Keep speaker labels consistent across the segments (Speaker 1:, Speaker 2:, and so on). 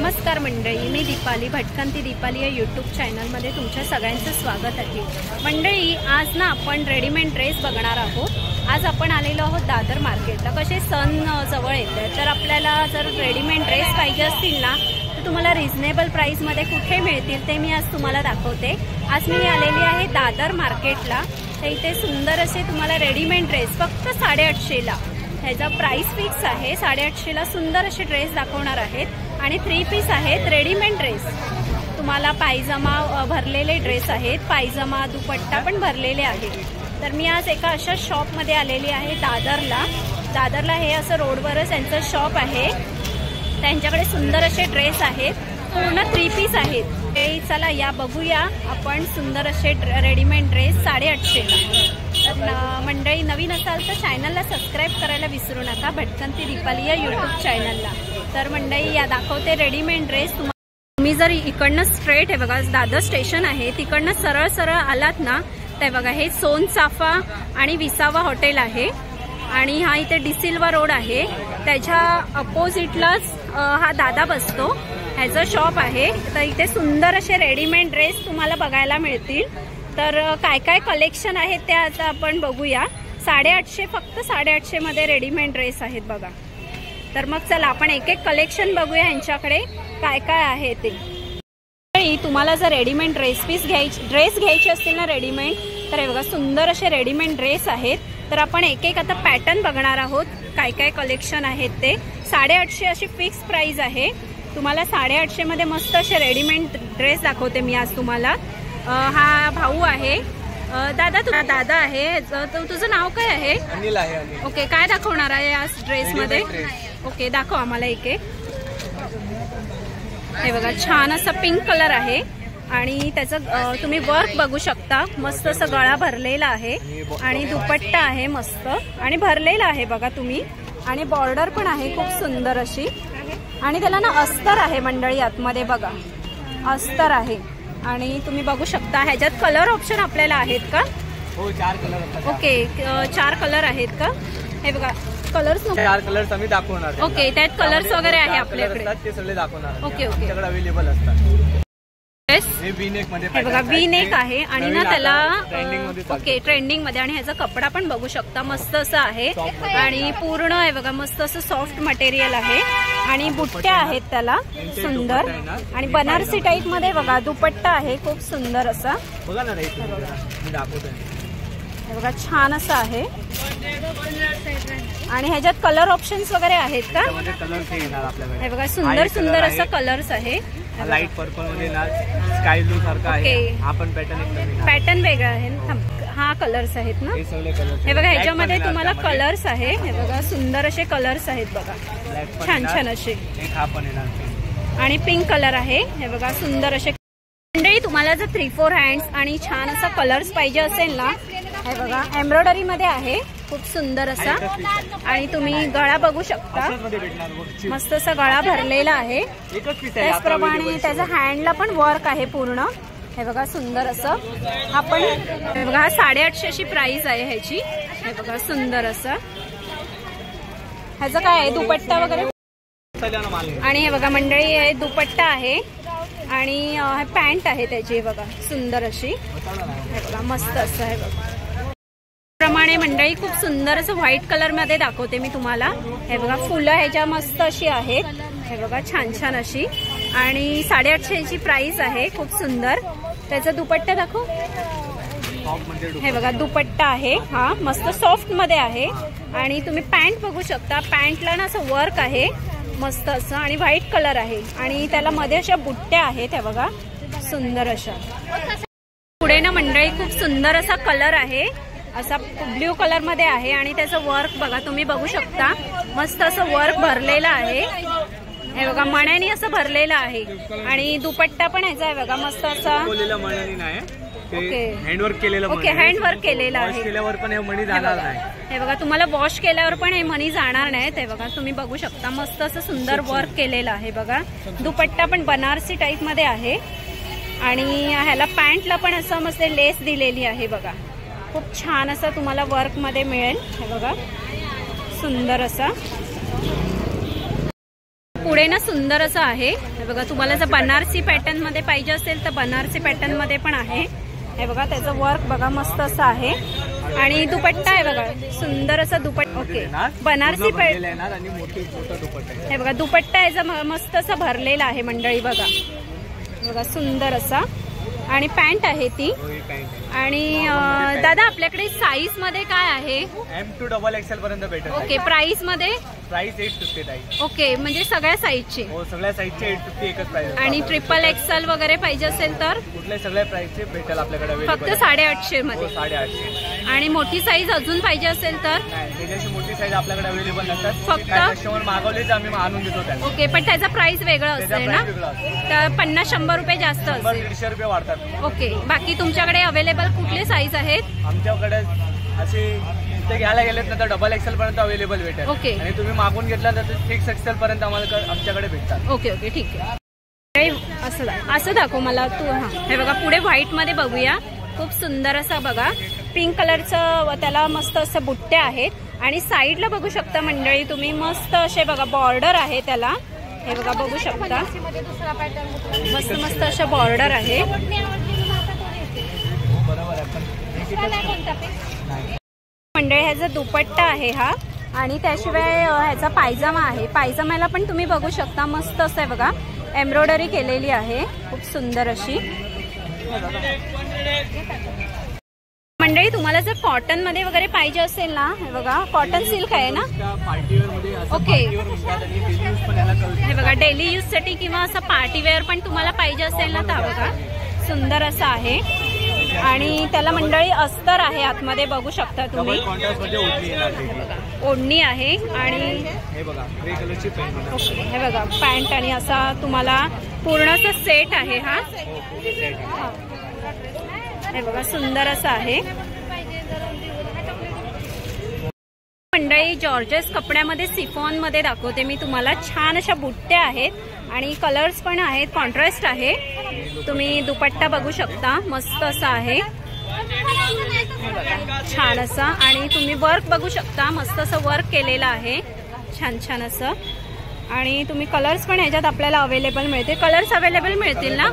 Speaker 1: नमस्कार मंडळी, मी दीपाली, भटकंती दीपाली या यूट्यूब चॅनलमध्ये तुमच्या सगळ्यांचं स्वागत आहे। मंडळी, आज ना आपण रेडीमेड ड्रेस बघणार आहोत। आज आपण आलेलो आहोत दादर मार्केटला। कसे सण जवळ येतात, तर आपल्याला जर रेडीमेड ड्रेस पाहिजे असतील ना तर तुम्हाला रिजनेबल प्राइसमध्ये कुठे मिळतील ते मी आज तुम्हाला दाखवते। आज मी आलेली आहे दादर मार्केटला। तर इथे सुंदर असे तुम्हाला रेडीमेड ड्रेस फक्त 850ला, ह्याचा प्राइस फिक्स आहे। 850ला सुंदर असे ड्रेस दाखवणार आहेत आणि 3 पीस आहेत रेडीमेड ड्रेस। तुम्हाला पायजमा भरलेले ड्रेस आहेत, पायजमा दुपट्टा पण भरलेले आहेत। तर मी आज एका अशा शॉपमध्ये आलेली आहे दादरला हे असं रोडवरच त्यांचं शॉप आहे। त्यांच्याकडे सुंदर असे ड्रेस आहेत, पूर्ण 3 पीस आहेत। ते चला या बघूया आपण सुंदर असे रेडीमेड ड्रेस 850ला। तर मंडळी, नवीन असाल तर चॅनलला सबस्क्राईब करायला विसरू नका, भटकंती दीपाली या यूट्यूब चॅनलला। तर मंडळी, या दाखवते रेडीमेड ड्रेस। तुम्ही जर इकडनं स्ट्रेट आहे बघा, दादर स्टेशन आहे, तिकडनं सरळ सरळ आलात ना ते बघा, हे सोनचाफा आणि विसावा हॉटेल आहे आणि हा इथे डिसिल्वा रोड आहे, त्याच्या अपोजिटलाच हा दादा बसतो, ह्याचं शॉप आहे। तर इथे सुंदर असे रेडीमेड ड्रेस तुम्हाला बघायला मिळतील। तर काय काय कलेक्शन आहेत ते आता आपण बघूया। 850, फक्त 850 मध्ये रेडीमेड ड्रेस आहेत बघा। तर मग चला आपण एक एक कलेक्शन बघूया यांच्याकडे काय काय आहे ते। तुम्हाला जर रेडीमेड ड्रेस घ्यायचे असतील ना रेडीमेड, तर हे बघा सुंदर असे रेडीमेड ड्रेस आहेत। तर आपण एक एक आता पॅटर्न बघणार आहोत, काय काय कलेक्शन आहेत ते। 850 अशी फिक्स प्राइस आहे। तुम्हाला 850 मध्ये मस्त असे रेडीमेड ड्रेस दाखवते मी आज तुम्हाला। हा भाऊ आहे, दादा आहे, तुझं नाव काय आहे?
Speaker 2: अनिल आहे।
Speaker 1: ओके, काय दाखवणार आहे आज ड्रेस मध्ये? ओके, दाखव आम्हाला एक एक। हे बघा, छान असा पिंक कलर आहे आणि त्याचं तुम्ही वर्क बघू शकता, मस्त असं गळा भरलेला आहे आणि दुपट्टा आहे मस्त आणि भरलेला आहे बघा तुम्ही, आणि बॉर्डर पण आहे खूप सुंदर अशी, आणि त्याला ना अस्तर आहे मंडळी आतमध्ये बघा, अस्तर आहे। आणि तुम्ही बघू शकता ह्याच्यात कलर ऑप्शन आपल्याला आहेत का?
Speaker 2: हो, 4 कलर।
Speaker 1: ओके, 4 कलर आहेत का? हे बघा, कलर्स
Speaker 2: 4 कलर्स आम्ही दाखवणार।
Speaker 1: ओके, त्यात कलर्स वगैरे आहे आपल्याकडे,
Speaker 2: ते सगळे दाखवणार।
Speaker 1: ओके,
Speaker 2: आपल्याकडे अवेलेबल असतात। हे V-neck मध्ये,
Speaker 1: हे बघा V-neck आहे आणि ना त्याला ओके ट्रेंडिंग मध्ये, आणि ह्याचा कपडा पण बघू शकता मस्त असं आहे आणि पूर्ण आहे बघा, मस्त असं सॉफ्ट मटेरियल आहे आणि बुट्ट्या आहेत त्याला सुंदर, आणि बनारसी टाईप मध्ये बघा दुपट्टा आहे खूप सुंदर असा
Speaker 2: बघा ना, मी दाखवतोय।
Speaker 1: हे बघा, छान असं आहे आणि ह्याच्यात कलर ऑप्शन्स वगैरे आहेत का? हे बघा, सुंदर सुंदर असं कलर्स आहे।
Speaker 2: लाईट पर्पल मध्ये ना स्काय ब्लू सारखा आहे, हा पण
Speaker 1: पॅटर्न वेगळा आहे। हा कलर्स आहेत ना, हे बघा, ह्याच्यामध्ये तुम्हाला कलर्स आहे। हे बघा, सुंदर असे कलर्स आहेत बघा, छान छान असे, आणि पिंक कलर आहे। हे बघा, सुंदर असे। मंडळी, तुम्हाला जर 3-4 हँड्स आणि छान असा कलर्स पाहिजे असेल ना, हे बघा एम्ब्रॉयडरी मध्ये आहे खूप सुंदर असा, आणि तुम्ही गळा बघू शकता, मस्त असा गळा भरलेला आहे। त्याचप्रमाणे त्याचा हँडला पण वर्क आहे पूर्ण। हे बघा, सुंदर असं आपण, हे बघा 850 अशी प्राइस आहे ह्याची। हे बघा, सुंदर असं ह्याचं काय आहे, दुपट्टा वगैरे, आणि हे बघा मंडळी, हे दुपट्टा आहे आणि पॅन्ट आहे त्याची बघा सुंदर अशी। हे बघा, मस्त असं आहे बघा। प्रमाणे मंडळी, खूप सुंदर असं व्हाईट कलर मध्ये दाखवते मी तुम्हाला। हे बघा, फुलं ह्याच्या मस्त अशी आहेत, हे बघा छान छान अशी, आणि 850 ची प्राइस आहे, खूप सुंदर। त्याचा दुपट्टा दाखव, हे बघा दुपट्टा आहे, हा मस्त सॉफ्ट मध्ये आहे, आणि तुम्ही पॅन्ट बघू शकता, पॅन्टला ना असं वर्क आहे मस्त असं, आणि व्हाईट कलर आहे, आणि त्याला मध्ये अशा बुट्ट्या आहेत, हे बघा सुंदर अशा। पुढे ना मंडळी, खूप सुंदर असा कलर आहे, असा ब्ल्यू कलर मध्ये आहे, आणि त्याचं वर्क बघा तुम्ही बघू शकता, मस्त असं वर्क भरलेलं आहे। हे बघा, मण्यानी असं भरलेलं आहे, आणि दुपट्टा पण ह्याचा आहे बघा मस्त असा,
Speaker 2: हँडवर्क केलेलं,
Speaker 1: ओके हँडवर्क केलेलं आहे।
Speaker 2: पण हे मणी जाणार नाही,
Speaker 1: हे बघा, तुम्हाला वॉश केल्यावर पण हे मनी जाणार नाहीत। हे बघा, तुम्ही बघू शकता मस्त असं सुंदर वर्क केलेलं आहे बघा। दुपट्टा पण बनारसी टाईप मध्ये आहे, आणि ह्याला पॅन्टला पण असं मस्त लेस दिलेली आहे बघा, खूप छान असा तुम्हाला वर्क मध्ये मिळेल। हे बघा, सुंदर असा। पुढे ना सुंदर असं आहे हे बघा. तुम्हाला जर बनारसी पॅटर्न मध्ये पाहिजे असेल तर बनारसी पॅटर्न मध्ये पण आहे. हे बघा त्याचं वर्क बघा मस्त असं आहे. आणि दुपट्टा आहे बघा सुंदर असा दुपट्टा. Okay Banarasi pattern. हे बघा दुपट्टा याचा मस्त असा भरलेला आहे मंडळी बघा. बघा सुंदर असा. आणि पॅन्ट आहे ती. आणि दादा आपल्याकडे साईज मध्ये काय आहे?
Speaker 2: M to XXL पर्यंत भेटेल.
Speaker 1: ओके प्राइस मध्ये?
Speaker 2: प्राइस 850 ताई.
Speaker 1: ओके म्हणजे सगळ्या साईजचे?
Speaker 2: हो सगळ्या साईजचे 850 एकच प्राइस.
Speaker 1: आणि XXL वगैरे पाहिजे असेल तर
Speaker 2: कुठल्या सगळ्या प्राइसचे भेटेल आपल्याकडे?
Speaker 1: फक्त 850 मध्ये.
Speaker 2: 850.
Speaker 1: आणि मोठी साईज अजून पाहिजे असेल तर?
Speaker 2: त्याच्याशी मोठी साईज आपल्याकडे अवेलेबल नसतात.
Speaker 1: फक्त
Speaker 2: कस्टमर मागवलेच आम्ही आणून देतो त्यांना.
Speaker 1: ओके पण त्याचा प्राइस वेगळा असेल ना? तर 50-100 रुपये जास्त असेल.
Speaker 2: 100-150 रुपये वाढतात.
Speaker 1: ओके बाकी तुमच्याकडे अवेलेबल कुठले साईज आहेत?
Speaker 2: आमच्याकडे असे ते घ्यायला गेलेत ना तर XXL पर्यंत अवेलेबल भेटेल.
Speaker 1: ओके
Speaker 2: आणि तुम्ही मागून घेतला तर 6XL पर्यंत आमच्याकडे भेटतात.
Speaker 1: ओके ओके ठीक आहे. असं दाखव मला तू. हा हे बघा पुढे व्हाईट मध्ये बघूया. खूप सुंदर असा बघा पिंक कलरचं त्याला मस्त असं बुट्टे आहेत. आणि साईडला बघू शकता मंडळी तुम्ही मस्त असे बघा बॉर्डर आहे त्याला. हे बघा बघू शकता मस्त मस्त अशा बॉर्डर आहे. मंडळी ह्याचा दुपट्टा आहे हा. आणि त्याशिवाय ह्याचा पायजामा आहे. पायजामाला पण तुम्ही बघू शकता मस्त असं आहे बघा एम्ब्रॉयडरी केलेली आहे खूप सुंदर अशी. मंडळी तुम्हाला जर कॉटन मध्ये वगैरे पाहिजे असेल ना हे बघा कॉटन सिल्क आहे ना. ओके हे बघा डेली यूज साठी किंवा असं पार्टीवेअर पण तुम्हाला पाहिजे असेल ना तर बघा सुंदर असं आहे. आणि त्याला मंडळी अस्तर आहे आतमध्ये बघू शकता तुम्ही. ओढणी आहे. आणि हे बघा पॅन्ट आणि असा तुम्हाला पूर्ण असा सेट आहे हा. हे बघा सुंदर असं आहे. मंडळी जॉर्जेस कपड्यामध्ये सिफॉन मध्ये दाखवते मी तुम्हाला. छान अशा बुट्ट्या आहेत आणि कलर्स पण आहेत कॉन्ट्रास्ट आहे. तुम्ही दुपट्टा बघू शकता मस्त असा आहे छान असा. आणि तुम्ही वर्क बघू शकता मस्त असं वर्क केलेलं आहे छान छान असं. आणि तुम्ही कलर्स पण ह्याच्यात आपल्याला अवेलेबल मिळते. कलर्स अवेलेबल मिळतील ना?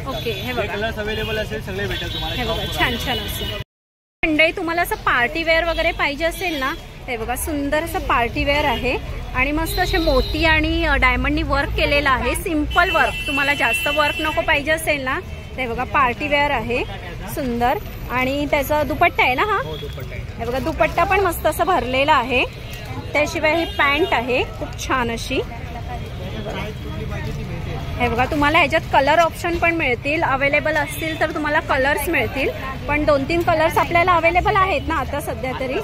Speaker 1: ओके हे बघा
Speaker 2: कलर्स अवेलेबल असेल सगळे भेटेल तुम्हाला.
Speaker 1: हे बघा छान छान असं. मंडळी तुम्हाला असं पार्टी वेअर वगैरे पाहिजे असेल ना हे बघा सुंदर असं पार्टी वेअर आहे. आणि मस्त असे मोती आणि डायमंडनी वर्क केलेलं आहे. Simple work. तुम्हाला जास्त वर्क नको पाहिजे असेल ना ते बघा पार्टी वेअर आहे सुंदर. आणि त्याचा दुपट्टा आहे ना हा. हे बघा दुपट्टा पण मस्त असं भरलेला आहे. त्याशिवाय ही पॅन्ट आहे खूप छान अशी. हे बघा तुम्हाला ह्याच्यात कलर ऑप्शन पण मिळतील. अवेलेबल असतील तर तुम्हाला कलर्स मिळतील. पण 2-3 कलर्स आपल्याला अवेलेबल आहेत ना आता सध्या तरी?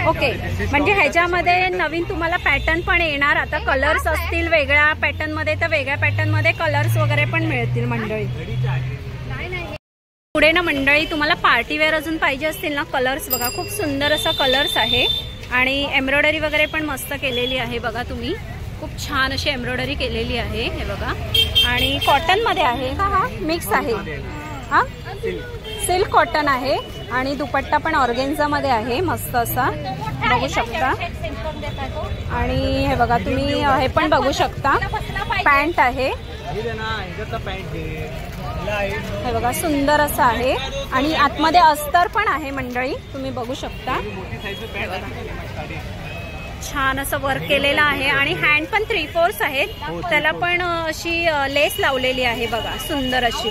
Speaker 1: ओके म्हणजे ह्याच्यामध्ये नवीन तुम्हाला पॅटर्न पण येणार. आता कलर्स असतील वेगळ्या पॅटर्न मध्ये तर वेगळ्या पॅटर्न मध्ये कलर्स वगैरे पण मिळतील मंडळी. पुढे ना मंडळी तुम्हाला पार्टीवेअर अजून पाहिजे असतील ना कलर्स बघा खूप सुंदर असा कलर्स आहे. आणि एम्ब्रॉयडरी वगैरे पण मस्त केलेली आहे बघा तुम्ही. खूप छान अशी एम्ब्रॉयडरी केलेली आहे हे बघा. आणि कॉटन मध्ये आहे का हा? मिक्स आहे हा. सिल्क कॉटन आहे. आणि दुपट्टा पण ऑर्गेन्झा मध्ये आहे मस्त असा बघू शकता. आणि हे बघा तुम्ही हे पण बघू शकता पॅन्ट आहे. हे बघा सुंदर असं आहे. आणि आतमध्ये अस्तर पण आहे मंडळी तुम्ही बघू शकता. छान असं वर्क केलेलं आहे. आणि हँड पण 3/4 आहेत. त्याला पण अशी लेस लावलेली आहे बघा सुंदर अशी.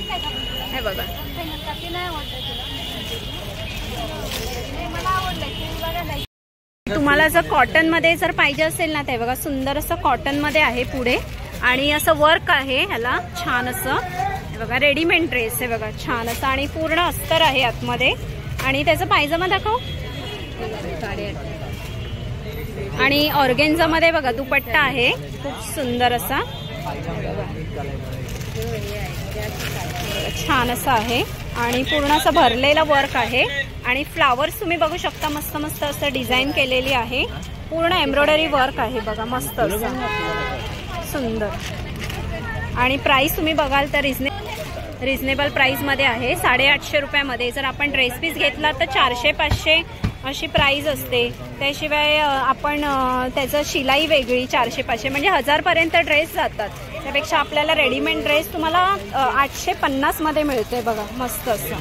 Speaker 1: हे बघा तुम्हाला जर कॉटन मध्ये जर पाहिजे असेल ना ते बघा सुंदर असं कॉटन मध्ये आहे पुढे. आणि असं वर्क आहे ह्याला छान असं. हे बघा रेडीमेड ड्रेस आहे बघा छान असं. आणि पूर्ण अस्तर आहे आतमध्ये. आणि त्याचा पायजामा दाखव. आणि ऑर्गेन्झा मध्ये बघा दुपट्टा आहे खूप सुंदर असा छान असा आहे. आणि पूर्ण असं भरलेला वर्क आहे. आणि फ्लावर्स तुम्ही बघू शकता मस्त मस्त असं डिझाईन केलेली आहे. पूर्ण एम्ब्रॉयडरी वर्क आहे बघा मस्त असं सुंदर. आणि प्राइस तुम्ही बघाल तर रिझनेबल प्राइस मध्ये आहे 850 रुपयामध्ये. जर आपण ड्रेस पीस घेतला तर 400-500 अशी प्राइस असते. त्याशिवाय आपण त्याचं शिलाई वेगळी 400-500 म्हणजे 1000 पर्यंत ड्रेस जातात. त्यापेक्षा आपल्याला रेडीमेड ड्रेस तुम्हाला 850 मध्ये मिळते बघा, मस्त असं.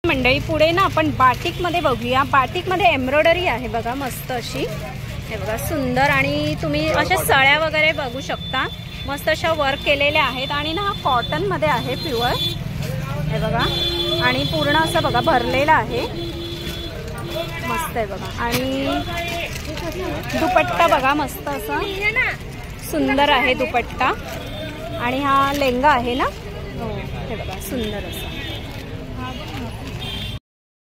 Speaker 1: मंडळी पुढे ना आपण बाटिक मध्ये बघूया. बाटिक मध्ये एम्ब्रॉयडरी आहे बघा, मस्त अशी. हे बघा सुंदर, आणि तुम्ही अशा सळ्या वगैरे बघू शकता, मस्त अशा वर्क केलेल्या आहेत. आणि ना हा कॉटन मध्ये आहे प्युअर, हे बघा. आणि पूर्ण असं बघा भरलेला आहे, मस्त आहे बघा. आणि दुपट्टा बघा, मस्त असं सुंदर आहे दुपट्टा. आणि हा लेंगा आहे ना, हे बघा सुंदर असं.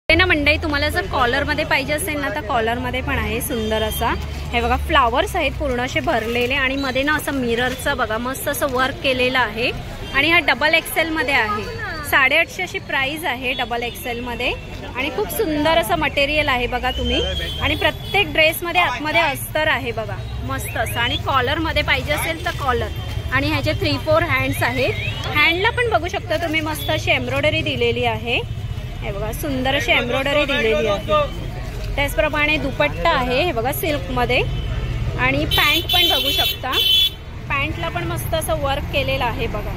Speaker 1: ना मंडई तुम्हाला जर कॉलर मध्ये पाहिजे असेल ना तर कॉलर मध्ये पण आहे सुंदर असा. हे बघा फ्लावर्स आहेत पूर्ण असे भरलेले, आणि मध्ये ना असं मिररचं बघा मस्त असं वर्क केलेलं आहे. आणि हा डबल एक्सेल मध्ये आहे. 850 अशी प्राइस आहे डबल एक्सेल मध्ये. आणि खूप सुंदर असं मटेरियल आहे बघा तुम्ही. आणि प्रत्येक ड्रेस मध्ये आतमध्ये अस्तर आहे बघा, मस्त असं. आणि कॉलर मध्ये पाहिजे असेल तर कॉलर. आणि ह्याचे 3-4 हँड्स आहेत. हँडला पण बघू शकता तुम्ही, मस्त अशी एम्ब्रॉयडरी दिलेली आहे. हे बघा सुंदर अशी एम्ब्रॉयडरी दिलेली आहे. त्याचप्रमाणे दुपट्टा आहे हे बघा सिल्क मध्ये. आणि पॅन्ट पण बघू शकता, पॅन्टला पण मस्त असं वर्क केलेलं आहे बघा,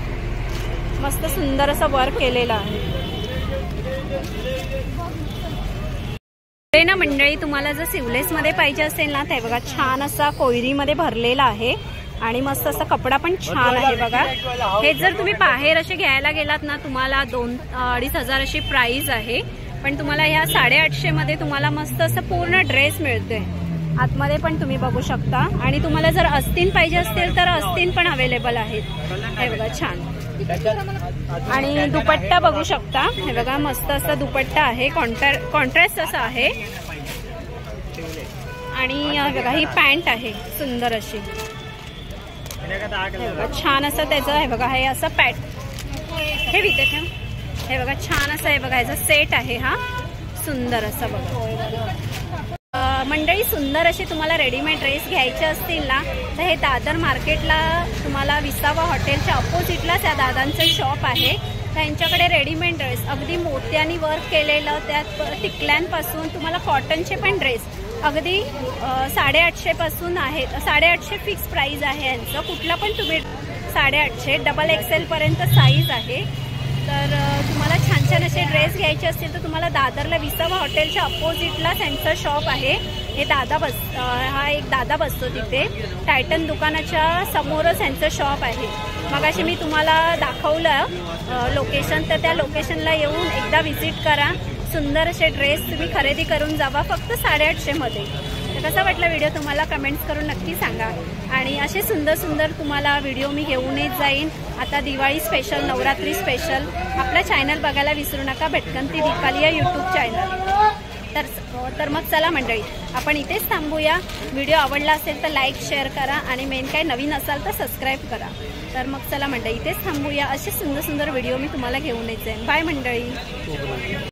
Speaker 1: मस्त सुंदर असं वर्क केलेलं आहे. ते ना मंडळी तुम्हाला जर सिवलेस मध्ये पाहिजे असेल ना ते बघा छान असा कोयरी मध्ये भरलेला आहे. आणि मस्त असा कपडा पण छान आहे बघा. हे जर तुम्ही बाहेर असे घ्यायला गेलात ना तुम्हाला 2-2.5 हजार अशी प्राइस आहे. पण तुम्हाला ह्या 850 मध्ये तुम्हाला मस्त असं पूर्ण ड्रेस मिळतोय. आतमध्ये पण तुम्ही बघू शकता. आणि तुम्हाला जर अस्तीन पाहिजे असतील तर अस्तीन पण अवेलेबल आहेत. हे बघा छान. आणि दुपट्टा बघू शकता, हे बघा मस्त असा दुपट्टा आहे, कॉन्ट्रास्ट असा आहे. आणि बघा ही पॅन्ट आहे सुंदर अशी, छान असं त्याचं. हे बघा हे असं हे विकत ठेव. हे बघा छान असं आहे बघा, ह्याचा सेट आहे हा सुंदर असा बघा. मंडळी सुंदर असे तुम्हाला रेडीमेड ड्रेस घ्यायचे असतील ना तर हे दादर मार्केटला तुम्हाला विसावा हॉटेलच्या अपोजिटला त्या दादांचं शॉप आहे. त्यांच्याकडे रेडीमेड ड्रेस अगदी मोत्यानी वर्क केलेलं, त्यात टिकल्यांपासून तुम्हाला कॉटनचे पण ड्रेस अगदी 850 पासून आहेत. 850 फिक्स प्राइस आहे यांचं. कुठला पण तुम्ही 850 डबल एक्सेल पर्यंत साईज आहे. तर तुम्हाला छान छान असे ड्रेस घ्यायचे असतील तर तुम्हाला दादरला विसावा हॉटेलच्या अपोजिटला त्यांचं शॉप आहे. हे हा एक दादा बसतो तिथे, टायटन दुकानाच्या समोरच यांचं शॉप आहे. मगाशी मी तुम्हाला दाखवलं लोकेशन, तर त्या लोकेशनला येऊन एकदा व्हिजिट करा. सुंदर असे ड्रेस तुम्ही खरेदी करून जावा फक्त 850 मध्ये. तर कसा वाटला व्हिडिओ तुम्हाला कमेंट्स करून नक्की सांगा. आणि असे सुंदर सुंदर तुम्हाला व्हिडिओ मी घेऊनच जाईन. आता दिवाळी स्पेशल, नवरात्री स्पेशल आपला चॅनल बघायला विसरू नका, भटकंती दीपाली या यूट्यूब चॅनल. तर मग चला मंडळी आपण इथेच थांबूया. व्हिडिओ आवडला असेल तर लाईक शेअर करा, आणि मेन काय नवीन असाल तर सबस्क्राईब करा. तर मग चला मंडळी इथेच थांबूया. असे सुंदर सुंदर व्हिडिओ मी तुम्हाला घेऊनच जाईन. बाय मंडळी.